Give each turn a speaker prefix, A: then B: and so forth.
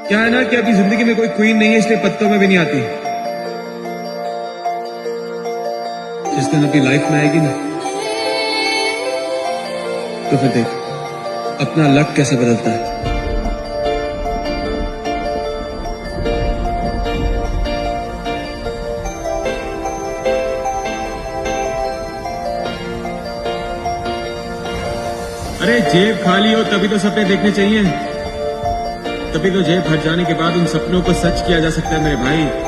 A: क्या है ना कि अभी जिंदगी में कोई क्वीन नहीं है, इसलिए पत्तों में भी नहीं आती। जिस दिन अपनी लाइफ में आएगी ना, तो फिर देख अपना लक कैसे बदलता है। अरे जेब खाली हो तभी तो सपने देखने चाहिए, तभी तो जेब भर जाने के बाद उन सपनों को सच किया जा सकता है मेरे भाई।